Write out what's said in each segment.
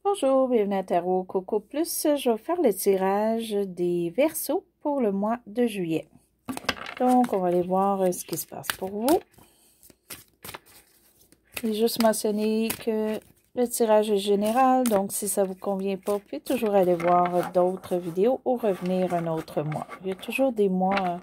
Bonjour, bienvenue à Tarot Coco Plus. Je vais faire le tirage des Verseaux pour le mois de juillet. Donc, on va aller voir ce qui se passe pour vous. J'ai juste mentionné que le tirage est général, donc si ça ne vous convient pas, vous pouvez toujours aller voir d'autres vidéos ou revenir un autre mois. Il y a toujours des mois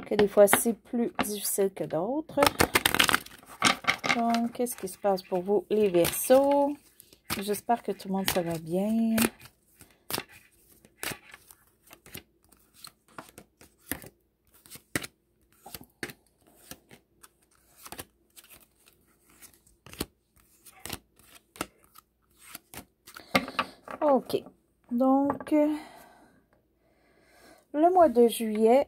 que des fois c'est plus difficile que d'autres. Donc, qu'est-ce qui se passe pour vous, les Verseaux? J'espère que tout le monde ça va bien. OK. Donc, le mois de juillet,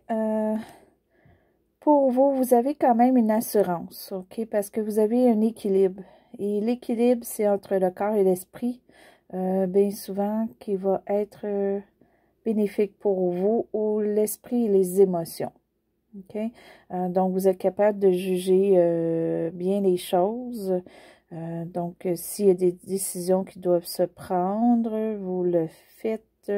pour vous, vous avez quand même une assurance, OK? Parce que vous avez un équilibre. Et l'équilibre, c'est entre le corps et l'esprit, bien souvent, qui va être bénéfique pour vous, ou l'esprit et les émotions. OK? Donc, vous êtes capable de juger bien les choses. Donc, s'il y a des décisions qui doivent se prendre, vous le faites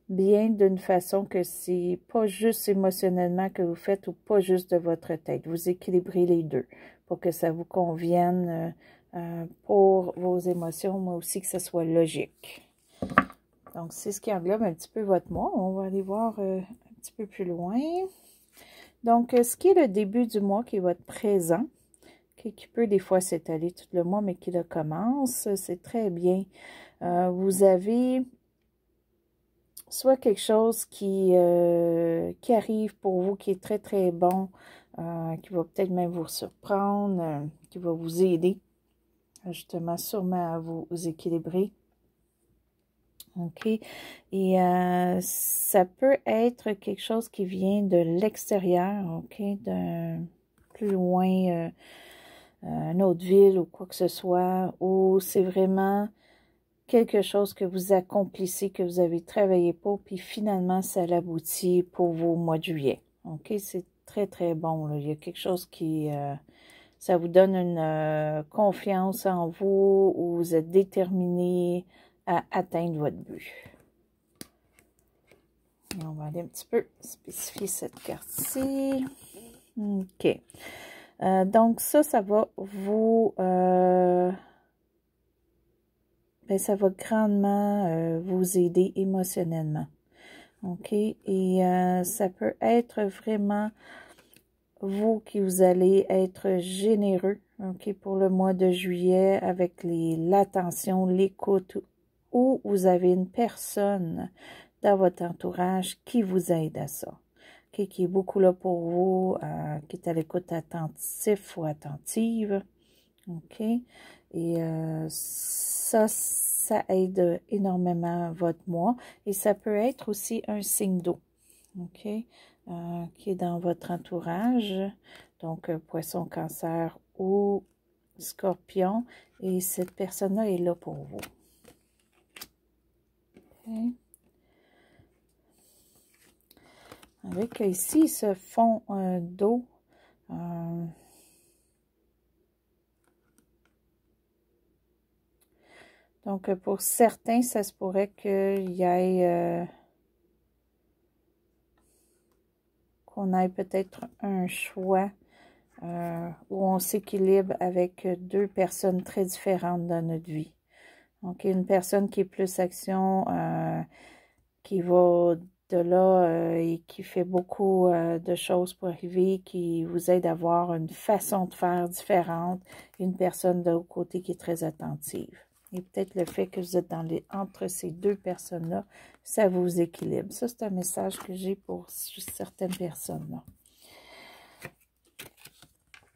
bien d'une façon que c'est pas juste émotionnellement que vous faites ou pas juste de votre tête. Vous équilibrez les deux pour que ça vous convienne pour vos émotions, mais aussi que ça soit logique. Donc, c'est ce qui englobe un petit peu votre mois. On va aller voir un petit peu plus loin. Donc, ce qui est le début du mois, qui est votre présent, qui peut des fois s'étaler tout le mois, mais qui le commence, c'est très bien. Vous avez soit quelque chose qui arrive pour vous, qui est très, très bon, qui va peut-être même vous surprendre, qui va vous aider, justement, sûrement à vous équilibrer. OK? Et ça peut être quelque chose qui vient de l'extérieur, OK? D'un plus loin, une autre ville ou quoi que ce soit, ou c'est vraiment quelque chose que vous accomplissez, que vous avez travaillé pour, puis finalement, ça l'aboutit pour vos mois de juillet. OK? C'est très, très bon, là. Il y a quelque chose qui... ça vous donne une confiance en vous, où vous êtes déterminé à atteindre votre but. Et on va aller un petit peu spécifier cette carte-ci. OK. Donc, ça va vous... ben, ça va grandement vous aider émotionnellement. OK? Et ça peut être vraiment vous qui vous allez être généreux, OK, pour le mois de juillet avec l'attention, l'écoute, ou vous avez une personne dans votre entourage qui vous aide à ça. OK, qui est beaucoup là pour vous, qui est à l'écoute attentif ou attentive. OK? Et ça aide énormément votre mois. Et ça peut être aussi un signe d'eau, OK? Qui est dans votre entourage. Donc, poisson, cancer ou scorpion. Et cette personne-là est là pour vous. OK? Avec ici ce fond d'eau. Donc, pour certains, ça se pourrait qu'il y ait... qu'on ait peut-être un choix où on s'équilibre avec deux personnes très différentes dans notre vie. Donc, une personne qui est plus action, qui va de là et qui fait beaucoup de choses pour arriver, qui vous aide à avoir une façon de faire différente. Une personne de l'autre côté qui est très attentive. Et peut-être le fait que vous êtes entre ces deux personnes-là, ça vous équilibre. Ça, c'est un message que j'ai pour certaines personnes-là.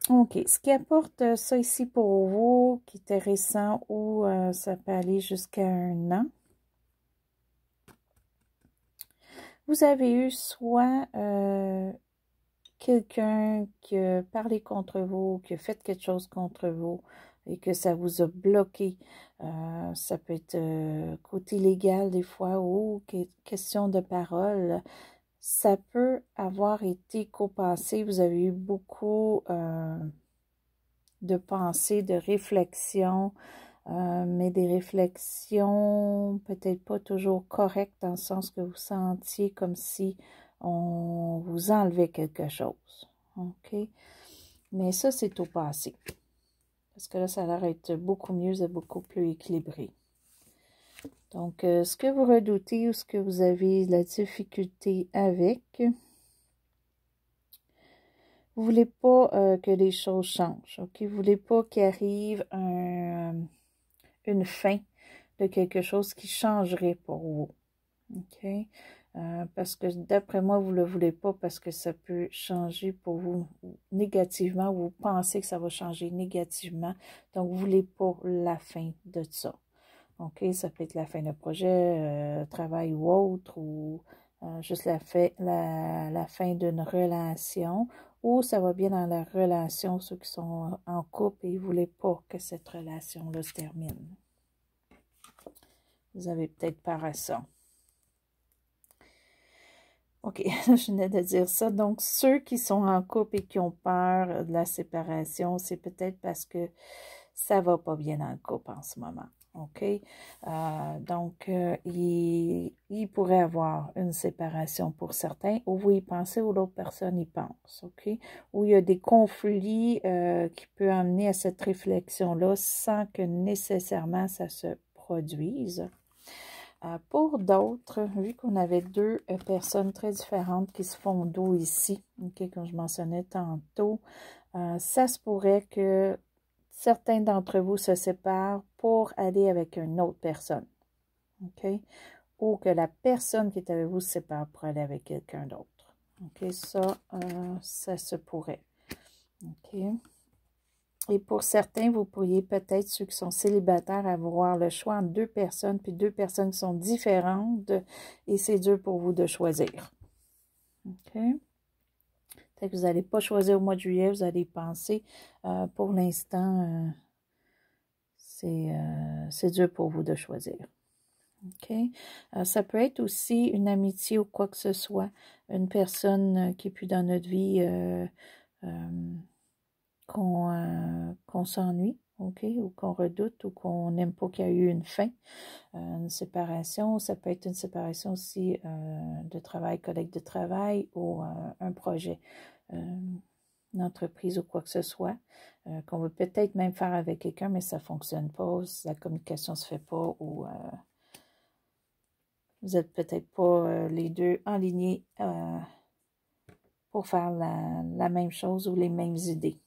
OK. Ce qui apporte ça ici pour vous, qui est récent, ou ça peut aller jusqu'à 1 an. Vous avez eu soit quelqu'un qui a parlé contre vous, qui a fait quelque chose contre vous et que ça vous a bloqué. Ça peut être côté légal des fois ou question de parole. Ça peut avoir été compensé. Vous avez eu beaucoup de pensées, de réflexions mais des réflexions peut-être pas toujours correctes dans le sens que vous sentiez comme si on vous enlevait quelque chose. OK? Mais ça, c'est au passé. Parce que là, ça a l'air d'être beaucoup mieux et beaucoup plus équilibré. Donc, ce que vous redoutez ou ce que vous avez de la difficulté avec, vous voulez pas que les choses changent, ok? Vous voulez pas qu'il arrive une fin de quelque chose qui changerait pour vous, ok? Parce que d'après moi, vous ne le voulez pas parce que ça peut changer pour vous négativement. Vous pensez que ça va changer négativement. Donc, vous ne voulez pas la fin de ça. OK, ça peut être la fin d'un projet, travail ou autre, ou juste la fin d'une relation, ou ça va bien dans la relation, ceux qui sont en couple et ils ne voulaient pas que cette relation-là se termine. Vous avez peut-être peur à ça. OK, je venais de dire ça. Donc, ceux qui sont en couple et qui ont peur de la séparation, c'est peut-être parce que ça ne va pas bien dans le couple en ce moment. OK? Donc, il pourrait avoir une séparation pour certains, ou vous y pensez, ou l'autre personne y pense. OK? Ou il y a des conflits qui peuvent amener à cette réflexion-là sans que nécessairement ça se produise. Pour d'autres, vu qu'on avait deux personnes très différentes qui se font dos ici, okay, comme je mentionnais tantôt, ça se pourrait que certains d'entre vous se séparent pour aller avec une autre personne, ok? Ou que la personne qui est avec vous se sépare pour aller avec quelqu'un d'autre. Ok, ça se pourrait. Ok. Et pour certains, vous pourriez peut-être, ceux qui sont célibataires, avoir le choix entre deux personnes, puis deux personnes qui sont différentes, et c'est dur pour vous de choisir. OK? Peut-être que vous n'allez pas choisir au mois de juillet, vous allez penser. Pour l'instant, c'est dur pour vous de choisir. OK? Ça peut être aussi une amitié ou quoi que ce soit, une personne qui est plus dans notre vie, qu'on s'ennuie, OK, ou qu'on redoute, ou qu'on n'aime pas qu'il y a eu une fin, une séparation. Ça peut être une séparation aussi de travail, collègue de travail, ou un projet, une entreprise ou quoi que ce soit, qu'on veut peut-être même faire avec quelqu'un, mais ça ne fonctionne pas, la communication ne se fait pas, ou vous n'êtes peut-être pas les deux alignés pour faire la même chose ou les mêmes idées.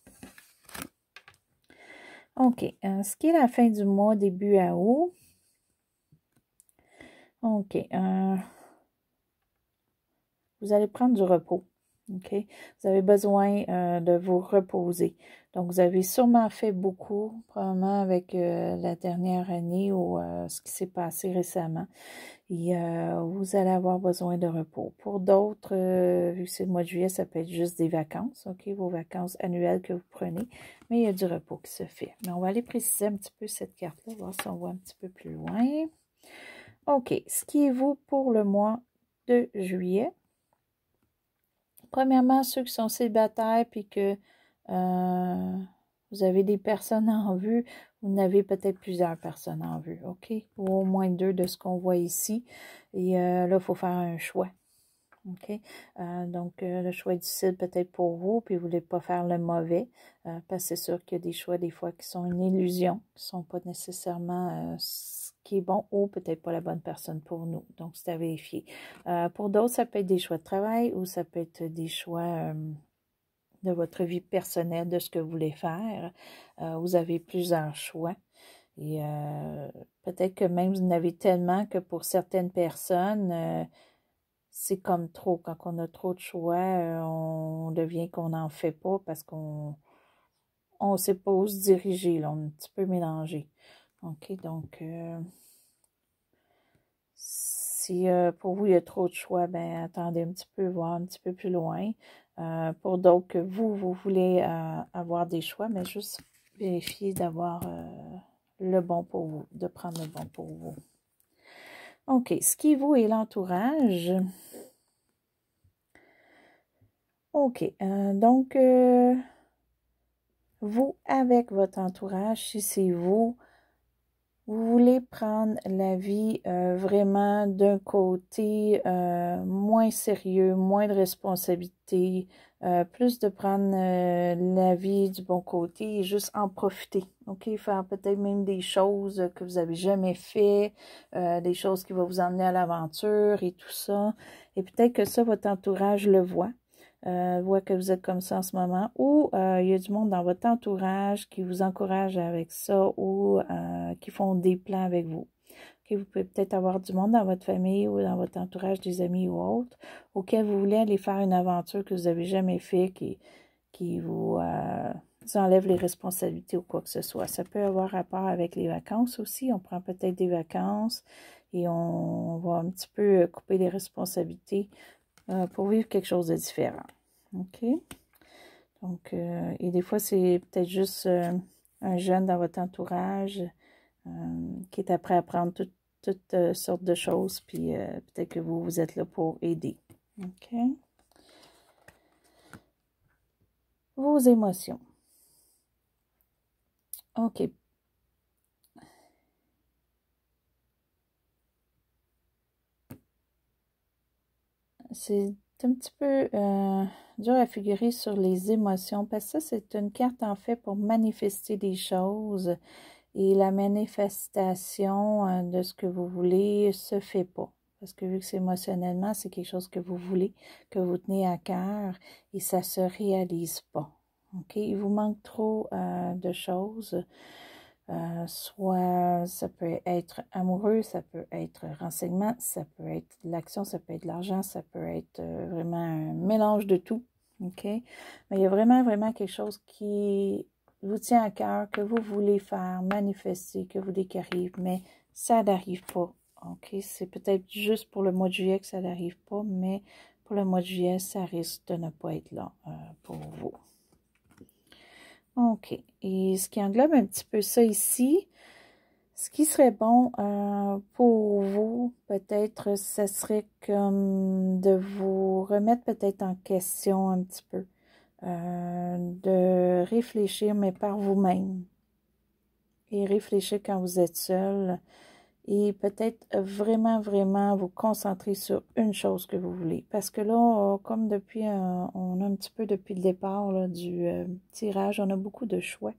OK. Ce qui est la fin du mois, début à août. OK. Vous allez prendre du repos. OK. Vous avez besoin de vous reposer. Donc, vous avez sûrement fait beaucoup, probablement avec la dernière année ou ce qui s'est passé récemment. Et vous allez avoir besoin de repos. Pour d'autres, vu que c'est le mois de juillet, ça peut être juste des vacances, OK, vos vacances annuelles que vous prenez, mais il y a du repos qui se fait. Mais on va aller préciser un petit peu cette carte-là, voir si on voit un petit peu plus loin. OK, ce qui est vous pour le mois de juillet. Premièrement, ceux qui sont célibataires puis que vous avez des personnes en vue, vous avez peut-être plusieurs personnes en vue, OK? Ou au moins deux de ce qu'on voit ici. Et là, il faut faire un choix, OK? Donc, le choix est difficile peut-être pour vous, puis vous ne voulez pas faire le mauvais, parce que c'est sûr qu'il y a des choix des fois qui sont une illusion, qui ne sont pas nécessairement ce qui est bon, ou peut-être pas la bonne personne pour nous. Donc, c'est à vérifier. Pour d'autres, ça peut être des choix de travail, ou ça peut être des choix de votre vie personnelle, de ce que vous voulez faire. Vous avez plusieurs choix. Et peut-être que même vous en avez tellement que pour certaines personnes, c'est comme trop. Quand on a trop de choix, on devient qu'on n'en fait pas parce qu'on ne sait pas où se diriger. Là, on est un petit peu mélangé. OK, donc si pour vous, il y a trop de choix, ben attendez un petit peu, voir un petit peu plus loin. Pour d'autres que vous voulez avoir des choix, mais juste vérifier d'avoir le bon pour vous, de prendre le bon pour vous. OK, ce qui vous est l'entourage. OK, donc, vous, avec votre entourage, si c'est vous, Vous voulez prendre la vie vraiment d'un côté moins sérieux, moins de responsabilité, plus de prendre la vie du bon côté et juste en profiter. OK? Faire peut-être même des choses que vous avez jamais fait, des choses qui vont vous emmener à l'aventure et tout ça. Et peut-être que ça, votre entourage le voit que vous êtes comme ça en ce moment, ou il y a du monde dans votre entourage qui vous encourage avec ça ou qui font des plans avec vous. Okay, vous pouvez peut-être avoir du monde dans votre famille ou dans votre entourage, des amis ou autres, auquel vous voulez aller faire une aventure que vous n'avez jamais fait, qui vous enlève les responsabilités ou quoi que ce soit. Ça peut avoir rapport avec les vacances aussi. On prend peut-être des vacances et on va un petit peu couper les responsabilités pour vivre quelque chose de différent. OK? Donc, et des fois, c'est peut-être juste un jeune dans votre entourage qui est prêt à apprendre toutes sortes de choses, puis peut-être que vous êtes là pour aider. OK? Vos émotions. OK. C'est un petit peu dur à figurer sur les émotions, parce que ça, c'est une carte en fait pour manifester des choses. Et la manifestation de ce que vous voulez se fait pas. Parce que vu que c'est émotionnellement, c'est quelque chose que vous voulez, que vous tenez à cœur, et ça se réalise pas. OK? Il vous manque trop de choses. Soit ça peut être amoureux, ça peut être renseignement, ça peut être de l'action, ça peut être de l'argent, ça peut être vraiment un mélange de tout. OK? Mais il y a vraiment, vraiment quelque chose qui vous tient à cœur, que vous voulez faire, manifester, que vous voulez qu'il arrive, mais ça n'arrive pas. OK? C'est peut-être juste pour le mois de juillet que ça n'arrive pas, mais pour le mois de juillet, ça risque de ne pas être là pour vous. OK. Et ce qui englobe un petit peu ça ici, ce qui serait bon pour vous, peut-être, ce serait comme de vous remettre peut-être en question un petit peu. De réfléchir, mais par vous-même. Et réfléchir quand vous êtes seul. Et peut-être vraiment, vraiment vous concentrer sur une chose que vous voulez. Parce que là, comme depuis, on a un petit peu depuis le départ là, du tirage, on a beaucoup de choix.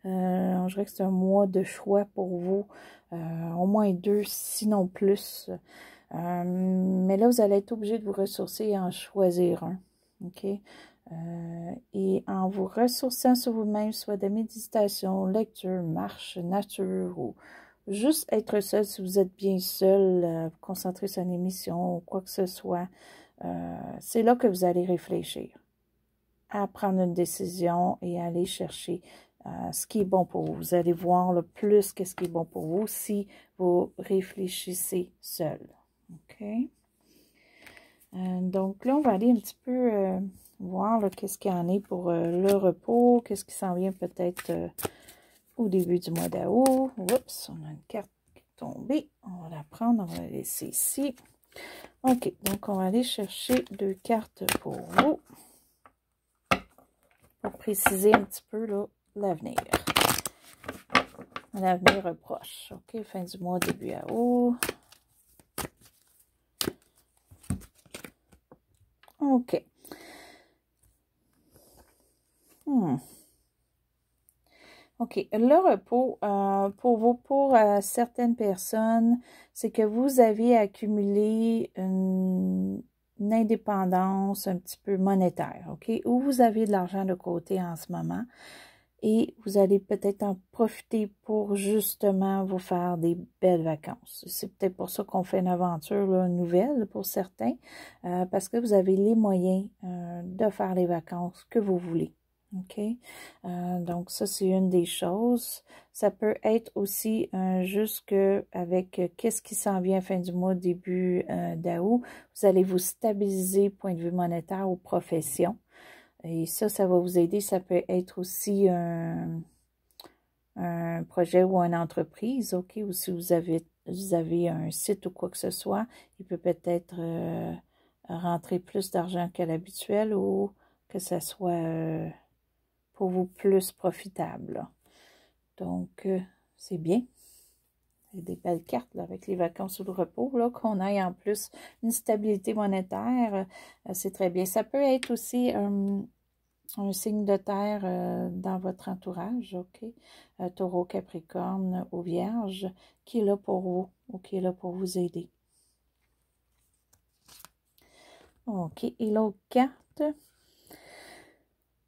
Je dirais que c'est un mois de choix pour vous. Au moins 2, sinon plus. Mais là, vous allez être obligé de vous ressourcer et en choisir un. OK? Et en vous ressourçant sur vous-même, soit de méditation, lecture, marche, nature, ou juste être seul si vous êtes bien seul, vous concentrer sur une émission ou quoi que ce soit, c'est là que vous allez réfléchir à prendre une décision et à aller chercher ce qui est bon pour vous. Vous allez voir le plus qu'est-ce qui est bon pour vous si vous réfléchissez seul. OK? Donc là, on va aller un petit peu voir qu'est-ce qu'il y en est pour le repos, qu'est-ce qui s'en vient peut-être au début du mois d'août. Oups, on a une carte qui est tombée. On va la prendre, on va la laisser ici. OK, donc on va aller chercher 2 cartes pour vous. Pour préciser un petit peu l'avenir. L'avenir proche. OK, fin du mois, début août. OK. OK. Le repos, pour vous, pour certaines personnes, c'est que vous avez accumulé une indépendance un petit peu monétaire, OK? Ou vous avez de l'argent de côté en ce moment et vous allez peut-être en profiter pour justement vous faire des belles vacances. C'est peut-être pour ça qu'on fait une aventure nouvelle pour certains, parce que vous avez les moyens de faire les vacances que vous voulez. OK? Donc, ça, c'est une des choses. Ça peut être aussi juste que avec qu'est-ce qui s'en vient fin du mois, début d'août, vous allez vous stabiliser point de vue monétaire ou profession. Et ça va vous aider. Ça peut être aussi un projet ou une entreprise, OK? Ou si vous avez un site ou quoi que ce soit, il peut peut-être rentrer plus d'argent qu'à l'habituel ou que ça soit pour vous plus profitable. Donc, c'est bien. des belles cartes là, avec les vacances ou le repos, là, qu'on ait en plus une stabilité monétaire, c'est très bien. Ça peut être aussi un signe de terre dans votre entourage, OK? Taureau, Capricorne ou Vierge, qui est là pour vous ou qui est là pour vous aider. OK, et l'autre carte,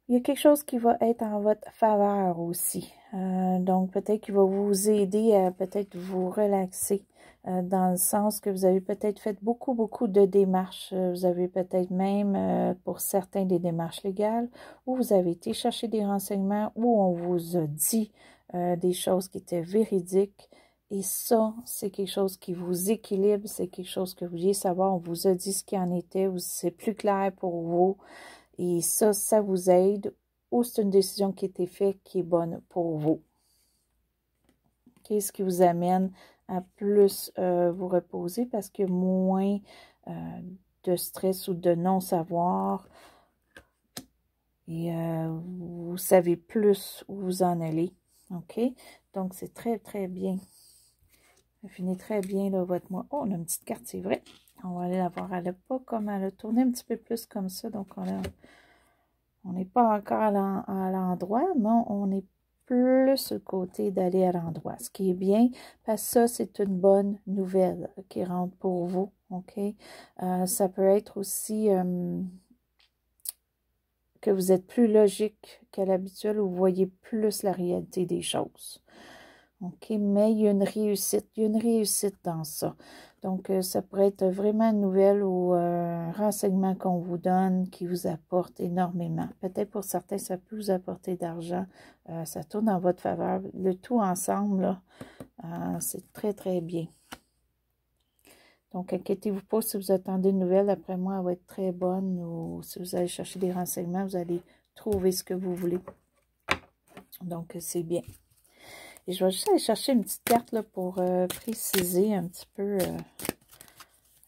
il y a quelque chose qui va être en votre faveur aussi. Donc, peut-être qu'il va vous aider à peut-être vous relaxer dans le sens que vous avez peut-être fait beaucoup de démarches. Vous avez peut-être même, pour certains, des démarches légales, où vous avez été chercher des renseignements, où on vous a dit des choses qui étaient véridiques. Et ça, c'est quelque chose qui vous équilibre, c'est quelque chose que vous vouliez savoir. On vous a dit ce qu'il en était, c'est plus clair pour vous. Et ça vous aide, ou c'est une décision qui a été faite qui est bonne pour vous. Qu'est-ce qui vous amène à plus vous reposer parce qu'il y a moins de stress ou de non-savoir. Et vous savez plus où vous en allez. OK? Donc, c'est très bien. Ça finit très bien, là, votre mois. Oh, on a une petite carte, c'est vrai. On va aller la voir. Elle n'a pas comme elle a tourné un petit peu plus comme ça. Donc, on n'est pas encore à l'endroit, mais on est plus sur le côté d'aller à l'endroit. Ce qui est bien, parce que ça, c'est une bonne nouvelle qui rentre pour vous. OK? Ça peut être aussi que vous êtes plus logique qu'à l'habituel ou vous voyez plus la réalité des choses. OK? Mais il y a une réussite dans ça. Donc, ça pourrait être vraiment une nouvelle ou un renseignement qu'on vous donne qui vous apporte énormément. Peut-être pour certains, ça peut vous apporter d'argent. Ça tourne en votre faveur. Le tout ensemble, là, c'est très bien. Donc, inquiétez-vous pas si vous attendez une nouvelle. Après moi, elle va être très bonne. Ou si vous allez chercher des renseignements, vous allez trouver ce que vous voulez. Donc, c'est bien. Et je vais juste aller chercher une petite carte là, pour préciser un petit peu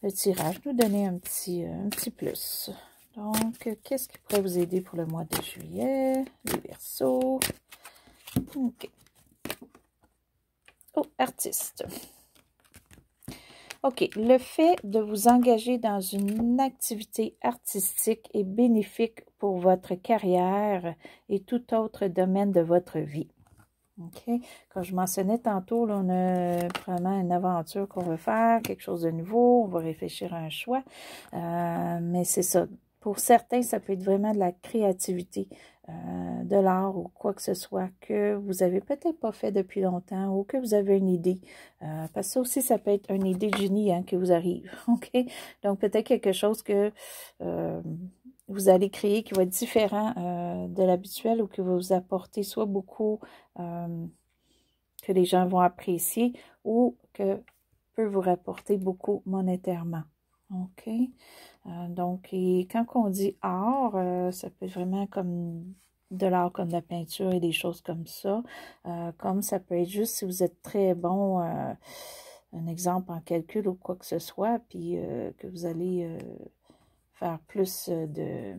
le tirage, nous donner un petit plus. Donc, qu'est-ce qui pourrait vous aider pour le mois de juillet? Les Verseaux. OK. Oh, artiste. OK. Le fait de vous engager dans une activité artistique est bénéfique pour votre carrière et tout autre domaine de votre vie. OK. Comme je mentionnais tantôt, là, on a vraiment une aventure qu'on veut faire, quelque chose de nouveau, on va réfléchir à un choix. Mais c'est ça. Pour certains, ça peut être vraiment de la créativité, de l'art ou quoi que ce soit que vous avez peut-être pas fait depuis longtemps ou que vous avez une idée. Parce que ça aussi, ça peut être une idée de génie hein, qui vous arrive. OK? Donc, peut-être quelque chose que vous allez créer qui va être différent de l'habituel ou qui va vous apporter soit beaucoup que les gens vont apprécier ou que peut vous rapporter beaucoup monétairement. OK? Donc, et quand on dit art, ça peut être vraiment comme de l'art, comme de la peinture et des choses comme ça. Comme ça peut être juste si vous êtes très bon, un exemple en calcul ou quoi que ce soit, puis que vous allez faire plus de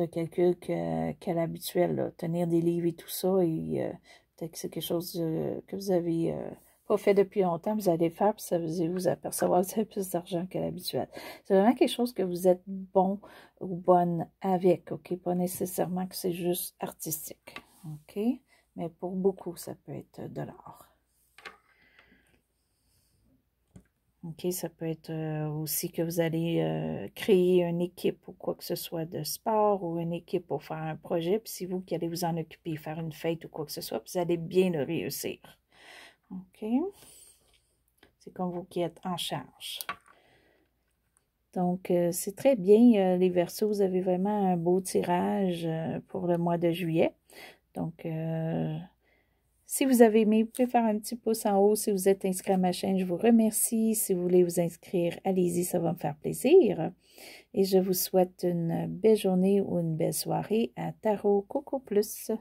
calcul qu'à l'habituel, tenir des livres et tout ça, et peut-être que c'est quelque chose que vous avez pas fait depuis longtemps, vous allez le faire, puis ça vous apercevoir que vous avez plus d'argent qu'à l'habituel. C'est vraiment quelque chose que vous êtes bon ou bonne avec, OK? Pas nécessairement que c'est juste artistique, OK? Mais pour beaucoup, ça peut être de l'art. OK, ça peut être aussi que vous allez créer une équipe ou quoi que ce soit de sport ou une équipe pour faire un projet. Puis c'est vous qui allez vous en occuper, faire une fête ou quoi que ce soit, puis vous allez bien le réussir. OK? C'est comme vous qui êtes en charge. Donc, c'est très bien, les Verseaux. Vous avez vraiment un beau tirage pour le mois de juillet. Donc, si vous avez aimé, vous pouvez faire un petit pouce en haut. Si vous êtes inscrit à ma chaîne, je vous remercie. Si vous voulez vous inscrire, allez-y, ça va me faire plaisir. Et je vous souhaite une belle journée ou une belle soirée à Tarot Coco Plus.